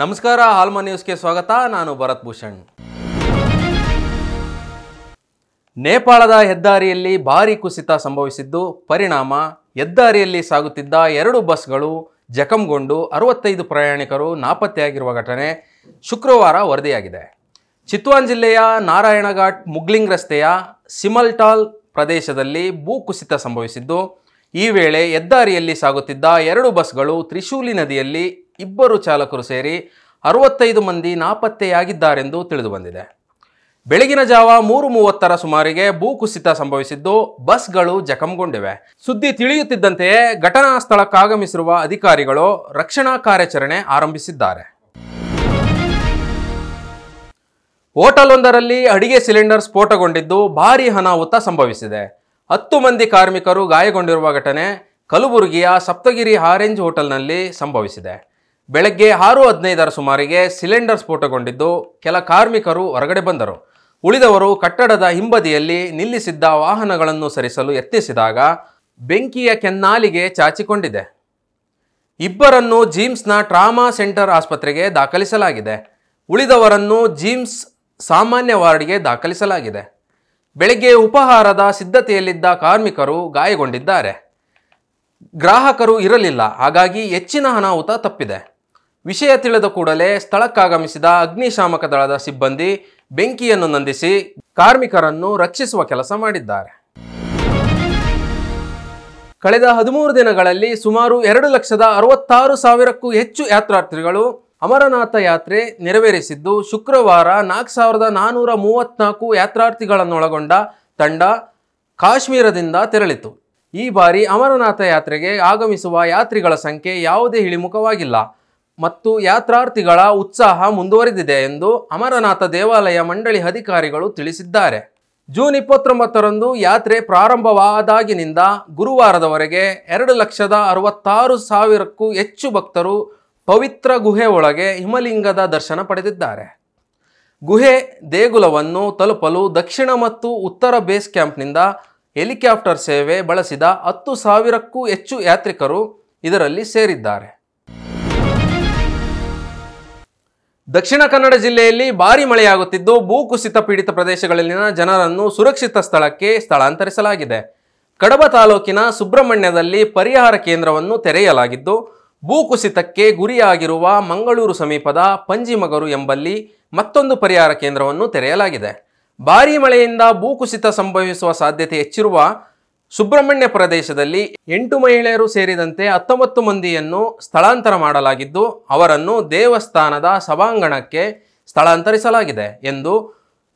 ನಮಸ್ಕಾರ, ಆಲ್ಮಾ ನ್ಯೂಸ್ಗೆ ಸ್ವಾಗತ. ನಾನು ಭರತ್ ಭೂಷಣ್. ನೇಪಾಳದ ಹೆದ್ದಾರಿಯಲ್ಲಿ ಭಾರೀ ಕುಸಿತ ಸಂಭವಿಸಿದ್ದು ಪರಿಣಾಮ ಹೆದ್ದಾರಿಯಲ್ಲಿ ಸಾಗುತ್ತಿದ್ದ 2 ಬಸ್ಗಳು ಜಖಂಗೊಂಡು 65 ಪ್ರಯಾಣಿಕರು ನಾಪತ್ತೆಯಾಗಿರುವ ಘಟನೆ ಶುಕ್ರವಾರ ವರದಿಯಾಗಿದೆ. ಚಿತ್ವಾನ್ ಜಿಲ್ಲೆಯ ನಾರಾಯಣಘಾಟ್ ಮುಗ್ಲಿಂಗ್ ರಸ್ತೆಯ ಸಿಮಲ್ಟಾಲ್ ಪ್ರದೇಶದಲ್ಲಿ ಭೂಕುಸಿತ ಸಂಭವಿಸಿದ್ದು, ಈ ವೇಳೆ ಹೆದ್ದಾರಿಯಲ್ಲಿ ಸಾಗುತ್ತಿದ್ದ 2 ಬಸ್ಗಳು ತ್ರಿಶೂಲಿ ನದಿಯಲ್ಲಿ 2 ಚಾಲಕರು ಸೇರಿ 65 ಮಂದಿ ನಾಪತ್ತೆಯಾಗಿದ್ದಾರೆಂದು ತಿಳಿದುಬಂದಿದೆ. ಬೆಳಗಿನ ಜಾವ 3:30 ಸುಮಾರಿಗೆ ಭೂಕುಸಿತ ಸಂಭವಿಸಿದ್ದು ಬಸ್ಗಳು ಜಖಂಗೊಂಡಿವೆ. ಸುದ್ದಿ ತಿಳಿಯುತ್ತಿದ್ದಂತೆಯೇ ಘಟನಾ ಸ್ಥಳಕ್ಕಾಗಮಿಸಿರುವ ಅಧಿಕಾರಿಗಳು ರಕ್ಷಣಾ ಕಾರ್ಯಾಚರಣೆ ಆರಂಭಿಸಿದ್ದಾರೆ. ಹೋಟೆಲೊಂದರಲ್ಲಿ ಅಡಿಗೆ ಸಿಲಿಂಡರ್ ಸ್ಫೋಟಗೊಂಡಿದ್ದು ಭಾರೀ ಅನಾಹುತ ಸಂಭವಿಸಿದೆ. 10 ಮಂದಿ ಕಾರ್ಮಿಕರು ಗಾಯಗೊಂಡಿರುವ ಘಟನೆ ಕಲಬುರಗಿಯ ಸಪ್ತಗಿರಿ ಆರೆಂಜ್ ಹೋಟೆಲ್ನಲ್ಲಿ ಸಂಭವಿಸಿದೆ. ಬೆಳಗ್ಗೆ 6:15 ಸುಮಾರಿಗೆ ಸಿಲಿಂಡರ್ ಸ್ಫೋಟಗೊಂಡಿದ್ದು ಕೆಲ ಕಾರ್ಮಿಕರು ಹೊರಗಡೆ ಬಂದರು. ಉಳಿದವರು ಕಟ್ಟಡದ ಹಿಂಬದಿಯಲ್ಲಿ ನಿಲ್ಲಿಸಿದ್ದ ವಾಹನಗಳನ್ನು ಸರಿಸಲು ಯತ್ನಿಸಿದಾಗ ಬೆಂಕಿಯ ಕೆನ್ನಾಲಿಗೆ ಚಾಚಿಕೊಂಡಿದೆ. 2 ಜಿಮ್ಸ್ನ ಟ್ರಾಮಾ ಸೆಂಟರ್ ಆಸ್ಪತ್ರೆಗೆ ದಾಖಲಿಸಲಾಗಿದೆ. ಉಳಿದವರನ್ನು ಜಿಮ್ಸ್ ಸಾಮಾನ್ಯ ವಾರ್ಡ್ಗೆ ದಾಖಲಿಸಲಾಗಿದೆ. ಬೆಳಗ್ಗೆ ಉಪಹಾರದ ಸಿದ್ಧತೆಯಲ್ಲಿದ್ದ ಕಾರ್ಮಿಕರು ಗಾಯಗೊಂಡಿದ್ದಾರೆ. ಗ್ರಾಹಕರು ಇರಲಿಲ್ಲ, ಹಾಗಾಗಿ ಹೆಚ್ಚಿನ ಅನಾಹುತ ತಪ್ಪಿದೆ. ವಿಷಯ ತಿಳಿದ ಕೂಡಲೇ ಸ್ಥಳಕ್ಕಾಗಮಿಸಿದ ಅಗ್ನಿಶಾಮಕ ದಳದ ಸಿಬ್ಬಂದಿ ಬೆಂಕಿಯನ್ನು ನಂದಿಸಿ ಕಾರ್ಮಿಕರನ್ನು ರಕ್ಷಿಸುವ ಕೆಲಸ ಮಾಡಿದ್ದಾರೆ. ಕಳೆದ 13 ದಿನಗಳಲ್ಲಿ ಸುಮಾರು 2,66,000ಕ್ಕೂ ಹೆಚ್ಚು ಯಾತ್ರಾರ್ಥಿಗಳು ಅಮರನಾಥ ಯಾತ್ರೆ ನೆರವೇರಿಸಿದ್ದು, ಶುಕ್ರವಾರ 4,434 ಯಾತ್ರಾರ್ಥಿಗಳನ್ನೊಳಗೊಂಡ ತಂಡ ಕಾಶ್ಮೀರದಿಂದ ತೆರಳಿತು. ಈ ಬಾರಿ ಅಮರನಾಥ ಯಾತ್ರೆಗೆ ಆಗಮಿಸುವ ಯಾತ್ರಿಗಳ ಸಂಖ್ಯೆ ಯಾವುದೇ ಇಳಿಮುಖವಾಗಿಲ್ಲ ಮತ್ತು ಯಾತ್ರಾರ್ಥಿಗಳ ಉತ್ಸಾಹ ಮುಂದುವರೆದಿದೆ ಎಂದು ಅಮರನಾಥ ದೇವಾಲಯ ಮಂಡಳಿ ಅಧಿಕಾರಿಗಳು ತಿಳಿಸಿದ್ದಾರೆ. ಜೂನ್ 29ರಂದು ಯಾತ್ರೆ ಪ್ರಾರಂಭವಾದಾಗಿನಿಂದ ಗುರುವಾರದವರೆಗೆ 2,66,000ಕ್ಕೂ ಹೆಚ್ಚು ಭಕ್ತರು ಪವಿತ್ರ ಗುಹೆ ಒಳಗೆ ಹಿಮಲಿಂಗದ ದರ್ಶನ ಪಡೆದಿದ್ದಾರೆ. ಗುಹೆ ದೇಗುಲವನ್ನು ತಲುಪಲು ದಕ್ಷಿಣ ಮತ್ತು ಉತ್ತರ ಬೇಸ್ ಕ್ಯಾಂಪ್ನಿಂದ ಹೆಲಿಕಾಪ್ಟರ್ ಸೇವೆ ಬಳಸಿದ 10,000ಕ್ಕೂ ಹೆಚ್ಚು ಯಾತ್ರಿಕರು ಇದರಲ್ಲಿ ಸೇರಿದ್ದಾರೆ. ದಕ್ಷಿಣ ಕನ್ನಡ ಜಿಲ್ಲೆಯಲ್ಲಿ ಭಾರೀ ಮಳೆಯಾಗುತ್ತಿದ್ದು ಭೂಕುಸಿತ ಪೀಡಿತ ಪ್ರದೇಶಗಳಲ್ಲಿನ ಜನರನ್ನು ಸುರಕ್ಷಿತ ಸ್ಥಳಕ್ಕೆ ಸ್ಥಳಾಂತರಿಸಲಾಗಿದೆ. ಕಡಬ ತಾಲೂಕಿನ ಸುಬ್ರಹ್ಮಣ್ಯದಲ್ಲಿ ಪರಿಹಾರ ಕೇಂದ್ರವನ್ನು ತೆರೆಯಲಾಗಿದ್ದು, ಭೂಕುಸಿತಕ್ಕೆ ಗುರಿಯಾಗಿರುವ ಮಂಗಳೂರು ಸಮೀಪದ ಪಂಜಿಮಗರು ಎಂಬಲ್ಲಿ ಮತ್ತೊಂದು ಪರಿಹಾರ ಕೇಂದ್ರವನ್ನು ತೆರೆಯಲಾಗಿದೆ. ಭಾರೀ ಮಳೆಯಿಂದ ಭೂಕುಸಿತ ಸಂಭವಿಸುವ ಸಾಧ್ಯತೆ ಹೆಚ್ಚಿರುವ ಸುಬ್ರಹ್ಮಣ್ಯ ಪ್ರದೇಶದಲ್ಲಿ 8 ಮಹಿಳೆಯರು ಸೇರಿದಂತೆ 19 ಮಂದಿಯನ್ನು ಸ್ಥಳಾಂತರ ಮಾಡಲಾಗಿದ್ದು, ಅವರನ್ನು ದೇವಸ್ಥಾನದ ಸಭಾಂಗಣಕ್ಕೆ ಸ್ಥಳಾಂತರಿಸಲಾಗಿದೆ ಎಂದು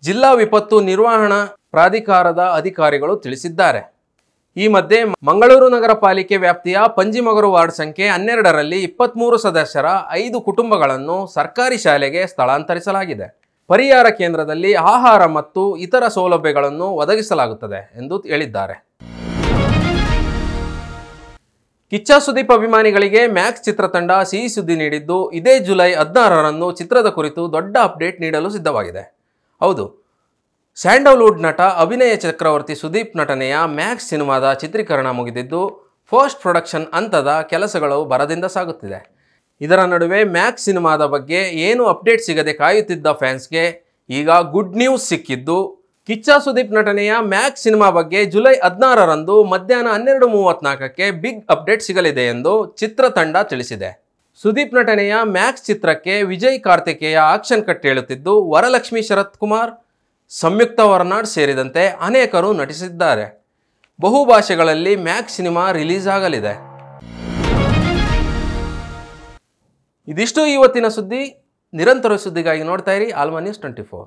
ಜಿಲ್ಲಾ ವಿಪತ್ತು ನಿರ್ವಹಣಾ ಪ್ರಾಧಿಕಾರದ ಅಧಿಕಾರಿಗಳು ತಿಳಿಸಿದ್ದಾರೆ. ಈ ಮಧ್ಯೆ ಮಂಗಳೂರು ನಗರ ಪಾಲಿಕೆ ವ್ಯಾಪ್ತಿಯ ಪಂಜಿಮಗರು ವಾರ್ಡ್ ಸಂಖ್ಯೆ 12ರಲ್ಲಿ 23 ಸದಸ್ಯರ 5 ಕುಟುಂಬಗಳನ್ನು ಸರ್ಕಾರಿ ಶಾಲೆಗೆ ಸ್ಥಳಾಂತರಿಸಲಾಗಿದೆ. ಪರಿಹಾರ ಕೇಂದ್ರದಲ್ಲಿ ಆಹಾರ ಮತ್ತು ಇತರ ಸೌಲಭ್ಯಗಳನ್ನು ಒದಗಿಸಲಾಗುತ್ತದೆ ಎಂದು ಹೇಳಿದ್ದಾರೆ. ಕಿಚ್ಚ ಸುದೀಪ್ ಅಭಿಮಾನಿಗಳಿಗೆ ಮ್ಯಾಕ್ಸ್ ಚಿತ್ರತಂಡ ಸಿಹಿ ಸುದ್ದಿ ನೀಡಿದ್ದು, ಇದೇ ಜುಲೈ 16ರಂದು ಚಿತ್ರದ ಕುರಿತು ದೊಡ್ಡ ಅಪ್ಡೇಟ್ ನೀಡಲು ಸಿದ್ಧವಾಗಿದೆ. ಹೌದು, ಸ್ಯಾಂಡಲ್ವುಡ್ ನಟ ಅಭಿನಯ ಚಕ್ರವರ್ತಿ ಸುದೀಪ್ ನಟನೆಯ ಮ್ಯಾಕ್ಸ್ ಸಿನಿಮಾದ ಚಿತ್ರೀಕರಣ ಮುಗಿದಿದ್ದು, ಪೋಸ್ಟ್ ಪ್ರೊಡಕ್ಷನ್ ಹಂತದ ಕೆಲಸಗಳು ಭರದಿಂದ ಸಾಗುತ್ತಿದೆ. ಇದರ ನಡುವೆ ಮ್ಯಾಕ್ಸ್ ಸಿನಿಮಾದ ಬಗ್ಗೆ ಏನು ಅಪ್ಡೇಟ್ ಸಿಗದೆ ಕಾಯುತ್ತಿದ್ದ ಫ್ಯಾನ್ಸ್ಗೆ ಈಗ ಗುಡ್ ನ್ಯೂಸ್ ಸಿಕ್ಕಿದ್ದು, ಕಿಚ್ಚ ಸುದೀಪ್ ನಟನೆಯ ಮ್ಯಾಕ್ಸ್ ಸಿನಿಮಾ ಬಗ್ಗೆ ಜುಲೈ 16ರಂದು ಮಧ್ಯಾಹ್ನ 12:34ಕ್ಕೆ ಬಿಗ್ ಅಪ್ಡೇಟ್ ಸಿಗಲಿದೆ ಎಂದು ಚಿತ್ರತಂಡ ತಿಳಿಸಿದೆ. ಸುದೀಪ್ ನಟನೆಯ ಮ್ಯಾಕ್ಸ್ ಚಿತ್ರಕ್ಕೆ ವಿಜಯ್ ಕಾರ್ತಿಕೇಯ ಆಕ್ಷನ್ ಕಟ್ ಹೇಳುತ್ತಿದ್ದು, ವರಲಕ್ಷ್ಮಿ ಶರತ್ ಕುಮಾರ್, ಸಂಯುಕ್ತ ವರ್ನಾಡ್ ಸೇರಿದಂತೆ ಅನೇಕರು ನಟಿಸಿದ್ದಾರೆ. ಬಹುಭಾಷೆಗಳಲ್ಲಿ ಮ್ಯಾಕ್ಸ್ ಸಿನಿಮಾ ರಿಲೀಸ್ ಆಗಲಿದೆ. ಇದಿಷ್ಟು ಇವತ್ತಿನ ಸುದ್ದಿ. ನಿರಂತರ ಸುದ್ದಿಗಾಗಿ ನೋಡ್ತಾ ಇರಿ ಆಲ್ಮಾ ನ್ಯೂಸ್ 24.